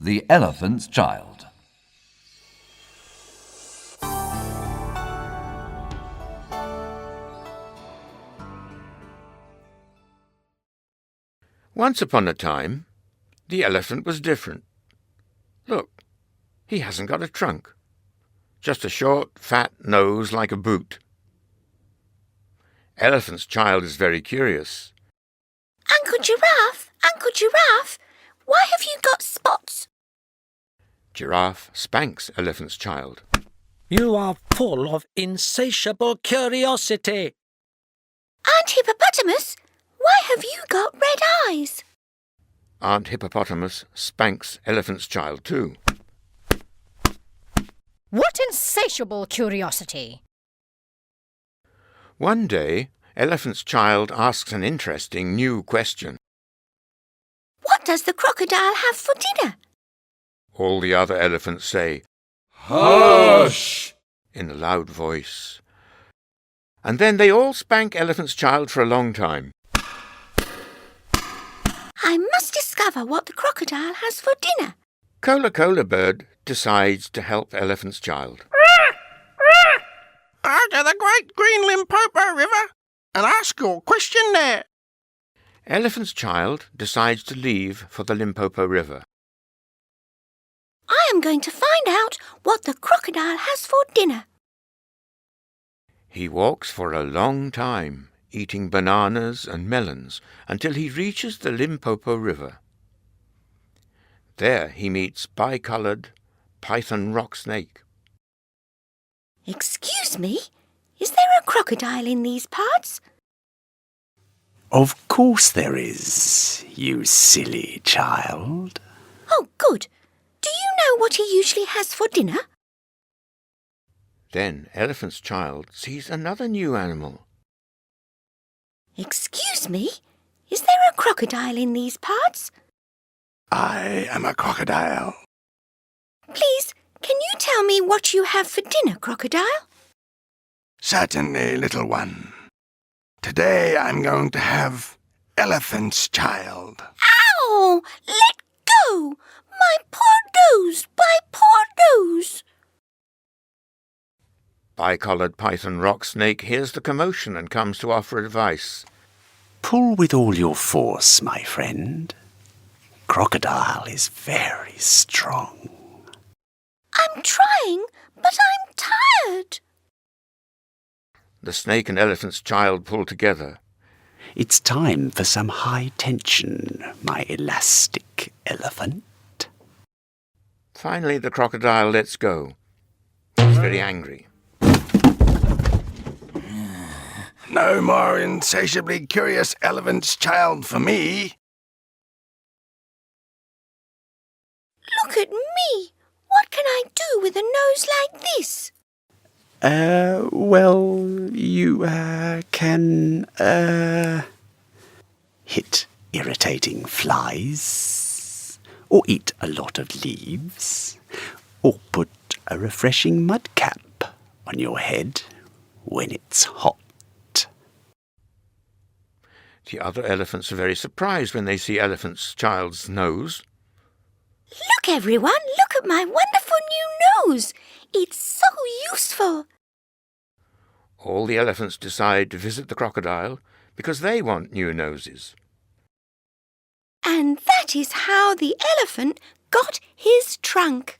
The Elephant's Child. Once upon a time, the elephant was different. Look, he hasn't got a trunk, just a short, fat nose like a boot. Elephant's Child is very curious. Uncle Giraffe, why have you got spots? Giraffe spanks Elephant's Child. You are full of insatiable curiosity. Aunt Hippopotamus, why have you got red eyes? Aunt Hippopotamus spanks Elephant's Child too. What insatiable curiosity! One day, Elephant's Child asks an interesting new question. What does the crocodile have for dinner? All the other elephants say, "Hush!" in a loud voice. And then they all spank Elephant's Child for a long time. I must discover what the crocodile has for dinner. Cola Bird decides to help Elephant's Child. Go to the great green Limpopo River and ask your question there. Elephant's Child decides to leave for the Limpopo River. I am going to find out what the crocodile has for dinner. He walks for a long time, eating bananas and melons, until he reaches the Limpopo River. There he meets bicoloured python rock snake. Excuse me, is there a crocodile in these parts? Of course there is, you silly child. Oh, good. Do you know what he usually has for dinner? Then Elephant's Child sees another new animal. Excuse me, is there a crocodile in these parts? I am a crocodile. Please, can you tell me what you have for dinner, crocodile? Certainly, little one. Today I'm going to have Elephant's Child. Ow! Let go! My poor nose! My poor nose! Bicoloured python rock snake hears the commotion and comes to offer advice. Pull with all your force, my friend. Crocodile is very strong. I'm trying, but I'm tired. The snake and Elephant's Child pull together. It's time for some high tension, my elastic elephant. Finally, the crocodile lets go. He's very angry. No more insatiably curious Elephant's Child for me. Look at me. What can I do with a nose like this? Well, you, can, hit irritating flies, or eat a lot of leaves, or put a refreshing mud cap on your head when it's hot. The other elephants are very surprised when they see Elephant's Child's nose. Look, everyone, look at my wonderful new nose. It's so useful. All the elephants decide to visit the crocodile because they want new noses. And that is how the elephant got his trunk.